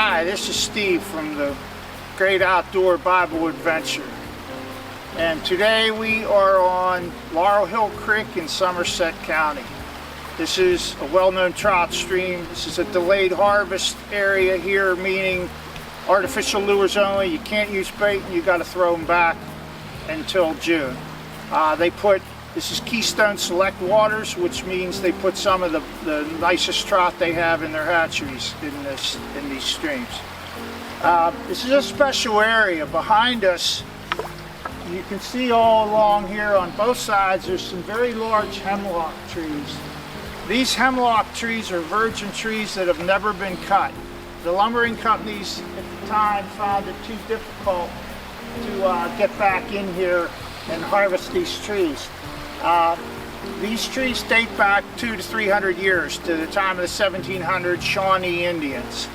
Hi, this is Steve from the Great Outdoor Bible Adventure. And today we are on Laurel Hill Creek in Somerset County. This is a well-known trout stream. This is a delayed harvest area here, meaning artificial lures only. You can't use bait and you got to throw them back until June. This is Keystone Select Waters, which means they put some of the nicest trout they have in their hatcheries in these streams. This is a special area. Behind us, you can see all along here on both sides, there's some very large hemlock trees. These hemlock trees are virgin trees that have never been cut. The lumbering companies at the time found it too difficult to get back in here and harvest these trees. These trees date back 200 to 300 years to the time of the 1700s Shawnee Indians.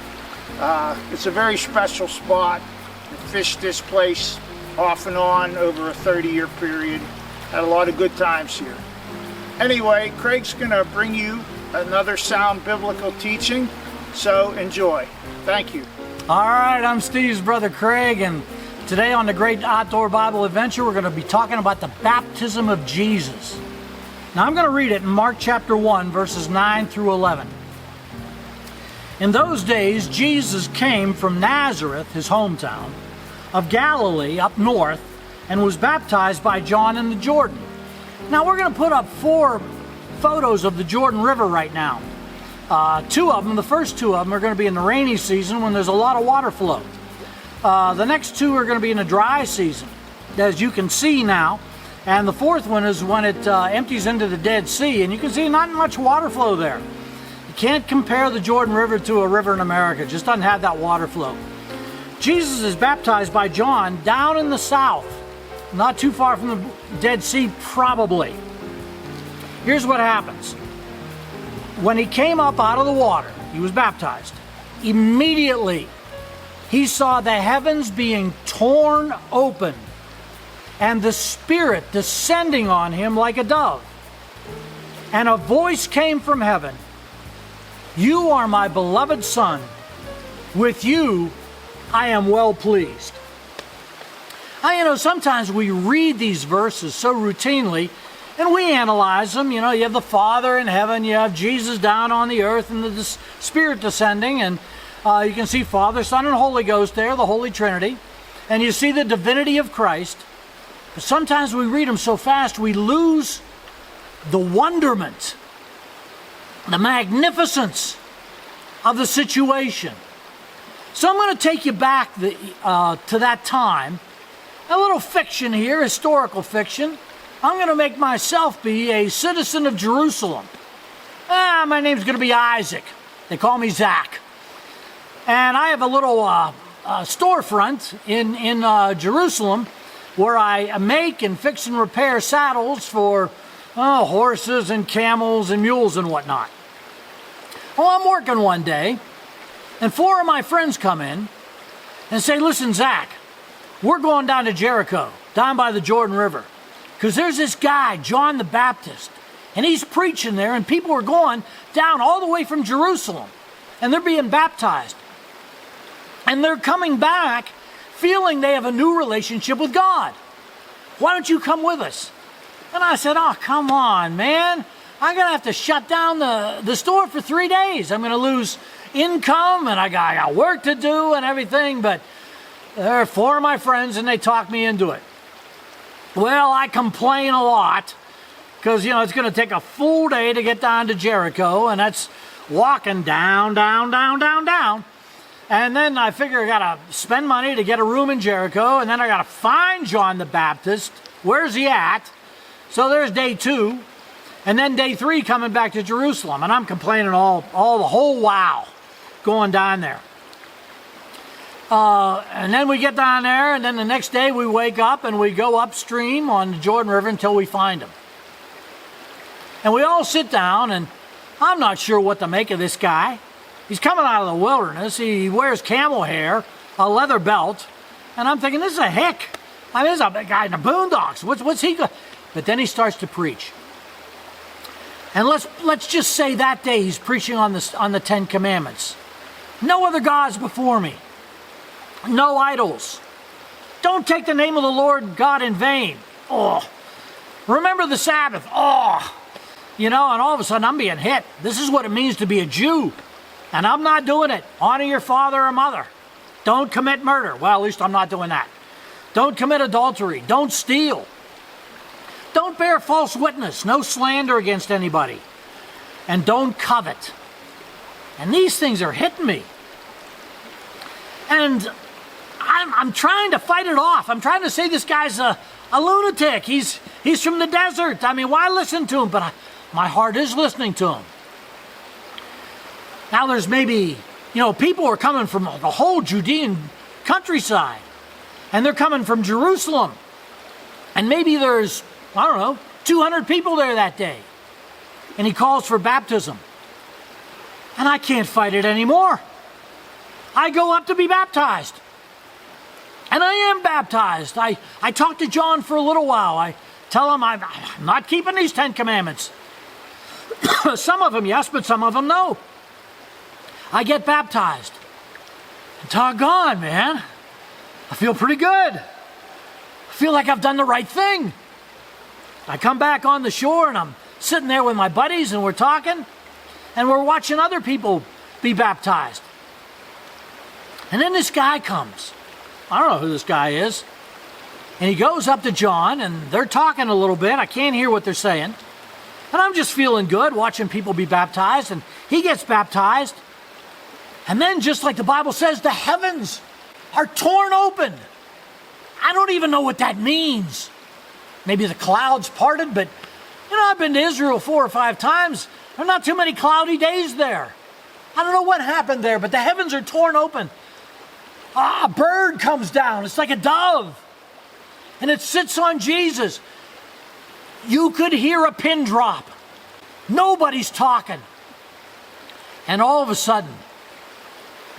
It's a very special spot. I fished this place off and on over a 30-year period. Had a lot of good times here. Anyway, Craig's going to bring you another sound biblical teaching, so enjoy. Thank you. All right, I'm Steve's brother Craig, and today on the Great Outdoor Bible Adventure, we're going to be talking about the baptism of Jesus. Now, I'm going to read it in Mark chapter 1, verses 9 through 11. In those days, Jesus came from Nazareth, his hometown, of Galilee up north, and was baptized by John in the Jordan. Now, we're going to put up 4 photos of the Jordan River right now. The first two of them are going to be in the rainy season when there's a lot of water flow. The next 2 are going to be in the dry season, as you can see now. And the 4th one is when it empties into the Dead Sea, and you can see not much water flow there. You can't compare the Jordan River to a river in America. It just doesn't have that water flow. Jesus is baptized by John down in the south, not too far from the Dead Sea, probably. Here's what happens. When he came up out of the water, he was baptized. Immediately, he saw the heavens being torn open and the Spirit descending on him like a dove. And a voice came from heaven, "You are my beloved Son. With you I am well pleased." Sometimes we read these verses so routinely and we analyze them. You have the Father in heaven, you have Jesus down on the earth, and the Spirit descending, and you can see Father, Son, and Holy Ghost there, the Holy Trinity. And you see the divinity of Christ. But sometimes we read them so fast we lose the wonderment, the magnificence of the situation. So I'm going to take you back to that time. A little fiction here, historical fiction. I'm going to make myself be a citizen of Jerusalem. My name's going to be Isaac. They call me Zach. And I have a little storefront in Jerusalem where I make and fix and repair saddles for horses and camels and mules and whatnot. Well, I'm working one day, and 4 of my friends come in and say, "Listen, Zach, we're going down to Jericho, down by the Jordan River, because there's this guy, John the Baptist, and he's preaching there, and people are going down all the way from Jerusalem, and they're being baptized. And they're coming back feeling they have a new relationship with God. Why don't you come with us?" And I said, "Oh, come on, man. I'm going to have to shut down the store for 3 days. I'm going to lose income, and I got work to do and everything." But there are 4 of my friends, and they talked me into it. Well, I complain a lot because, it's going to take a full day to get down to Jericho, and that's walking down. And then I figure I got to spend money to get a room in Jericho, and then I got to find John the Baptist. Where's he at? So there's day 2, and then day 3 coming back to Jerusalem, and I'm complaining all the whole while going down there. And then we get down there, and then the next day we wake up and we go upstream on the Jordan River until we find him. And we all sit down, and I'm not sure what to make of this guy. He's coming out of the wilderness. He wears camel hair, a leather belt, and I'm thinking, this is a hick. This is a guy in the boondocks. What's he got? But then he starts to preach. And let's just say that day he's preaching on the 10 Commandments. No other gods before me. No idols. Don't take the name of the Lord God in vain. Oh. Remember the Sabbath. Oh. You know, and all of a sudden I'm being hit. This is what it means to be a Jew. And I'm not doing it. Honor your father or mother. Don't commit murder. Well, at least I'm not doing that. Don't commit adultery. Don't steal. Don't bear false witness. No slander against anybody. And don't covet. And these things are hitting me. And I'm trying to fight it off. I'm trying to say this guy's a lunatic. He's from the desert. I mean, why listen to him? But my heart is listening to him. Now there's maybe, people are coming from the whole Judean countryside. And they're coming from Jerusalem. And maybe there's, 200 people there that day. And he calls for baptism. And I can't fight it anymore. I go up to be baptized. And I am baptized. I talk to John for a little while. I tell him I'm not keeping these 10 commandments. Some of them yes, but some of them no. I get baptized. And doggone, man. I feel pretty good. I feel like I've done the right thing. I come back on the shore and I'm sitting there with my buddies and we're talking. And we're watching other people be baptized. And then this guy comes. I don't know who this guy is. And he goes up to John and they're talking a little bit. I can't hear what they're saying. And I'm just feeling good watching people be baptized. And he gets baptized. And then just like the Bible says, the heavens are torn open. I don't even know what that means. Maybe the clouds parted, but I've been to Israel 4 or 5 times. There are not too many cloudy days there. I don't know what happened there, but the heavens are torn open. A bird comes down. It's like a dove. And it sits on Jesus. You could hear a pin drop. Nobody's talking. And all of a sudden,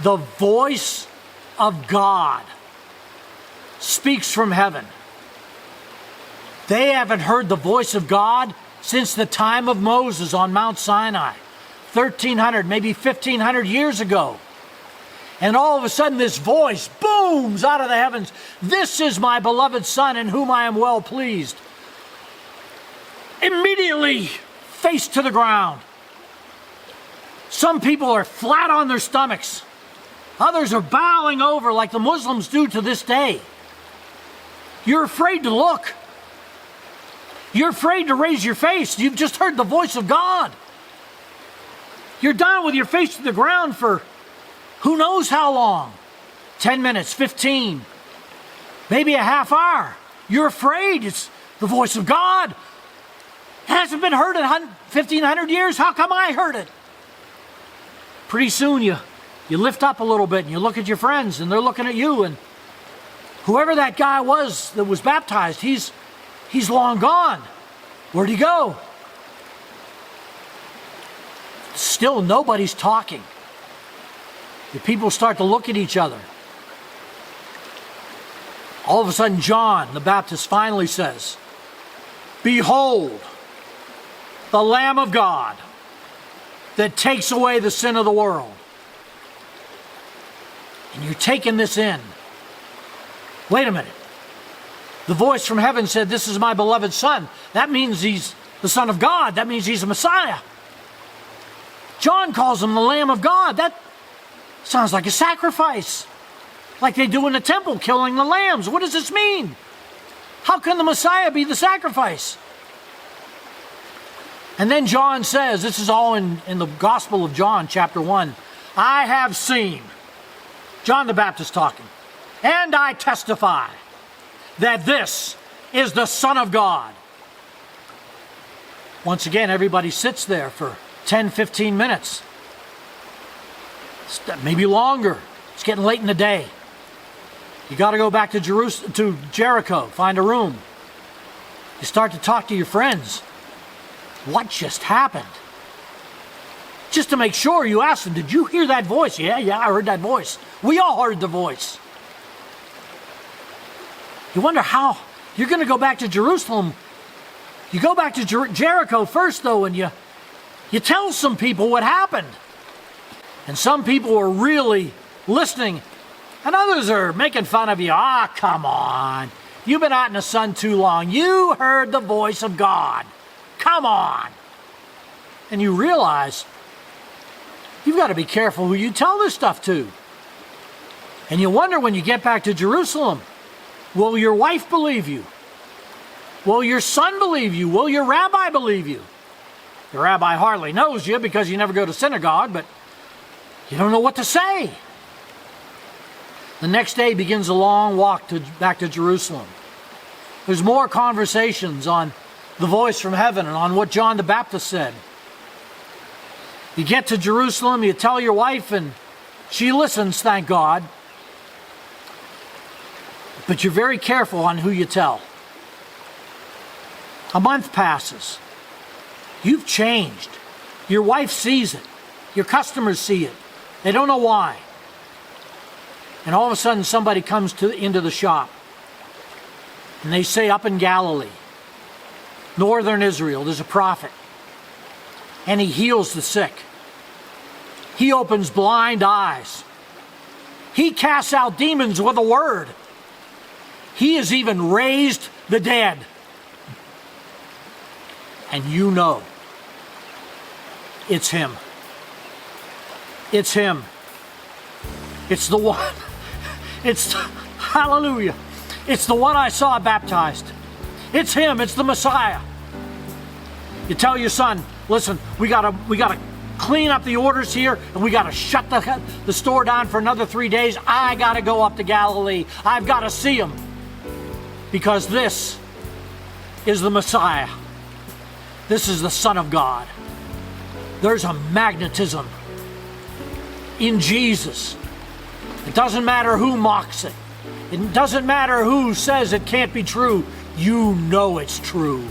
the voice of God speaks from heaven. They haven't heard the voice of God since the time of Moses on Mount Sinai, 1,300, maybe 1,500 years ago. And all of a sudden this voice booms out of the heavens. This is my beloved Son in whom I am well pleased. Immediately, face to the ground. Some people are flat on their stomachs. Others are bowing over like the Muslims do to this day. You're afraid to look. You're afraid to raise your face. You've just heard the voice of God. You're down with your face to the ground for who knows how long. 10 minutes, 15, maybe a half hour. You're afraid. It's the voice of God. It hasn't been heard in 1,500 years. How come I heard it? Pretty soon you lift up a little bit and you look at your friends and they're looking at you, and whoever that guy was that was baptized, he's long gone. Where'd he go? Still nobody's talking. The people start to look at each other. All of a sudden, John the Baptist finally says, "Behold, the Lamb of God that takes away the sin of the world." And you're taking this in. Wait a minute. The voice from heaven said, "This is my beloved Son." That means he's the Son of God. That means he's a Messiah. John calls him the Lamb of God. That sounds like a sacrifice. Like they do in the temple, killing the lambs. What does this mean? How can the Messiah be the sacrifice? And then John says, this is all in the Gospel of John, chapter 1. "I have seen," John the Baptist talking, "and I testify that this is the Son of God." Once again, everybody sits there for 10, 15 minutes. Maybe longer. It's getting late in the day. You got to go back to Jericho, find a room. You start to talk to your friends. What just happened? Just to make sure, you ask them, "Did you hear that voice?" Yeah, I heard that voice. We all heard the voice. You wonder how you're going to go back to Jerusalem. You go back to Jericho first, though, and you tell some people what happened. And some people are really listening, and others are making fun of you. Ah, come on. You've been out in the sun too long. You heard the voice of God. Come on. And you realize you've got to be careful who you tell this stuff to. And you wonder when you get back to Jerusalem, will your wife believe you? Will your son believe you? Will your rabbi believe you? The rabbi hardly knows you because you never go to synagogue, but you don't know what to say. The next day begins a long walk back to Jerusalem. There's more conversations on the voice from heaven and on what John the Baptist said. You get to Jerusalem, you tell your wife, and she listens, thank God. But you're very careful on who you tell. A month passes. You've changed. Your wife sees it. Your customers see it. They don't know why. And all of a sudden somebody comes into the shop. And they say, up in Galilee, northern Israel, there's a prophet. And he heals the sick. He opens blind eyes. He casts out demons with a word. He has even raised the dead. And you know, it's him. It's him. It's the one. Hallelujah. It's the one I saw baptized. It's him. It's the Messiah. You tell your son, listen, we gotta clean up the orders here, and we gotta shut the store down for another 3 days. I gotta go up to Galilee. I've gotta see him. Because this is the Messiah. This is the Son of God. There's a magnetism in Jesus. It doesn't matter who mocks it. It doesn't matter who says it can't be true. You know it's true.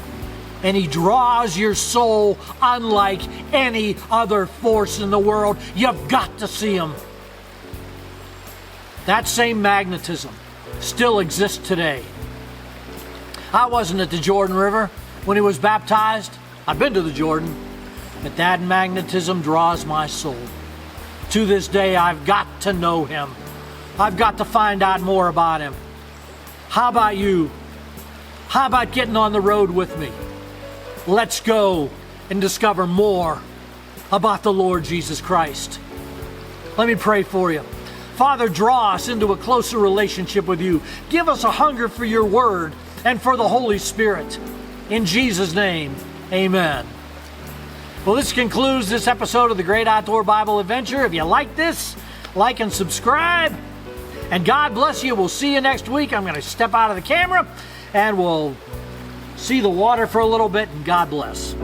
And he draws your soul unlike any other force in the world. You've got to see him. That same magnetism still exists today. I wasn't at the Jordan River when he was baptized. I've been to the Jordan. But that magnetism draws my soul. To this day, I've got to know him. I've got to find out more about him. How about you? How about getting on the road with me? Let's go and discover more about the Lord Jesus Christ. Let me pray for you. Father, draw us into a closer relationship with you. Give us a hunger for your word and for the Holy Spirit. In Jesus' name, amen. Well, this concludes this episode of the Great Outdoor Bible Adventure. If you like this, like and subscribe. And God bless you. We'll see you next week. I'm going to step out of the camera and we'll see the water for a little bit, and God bless.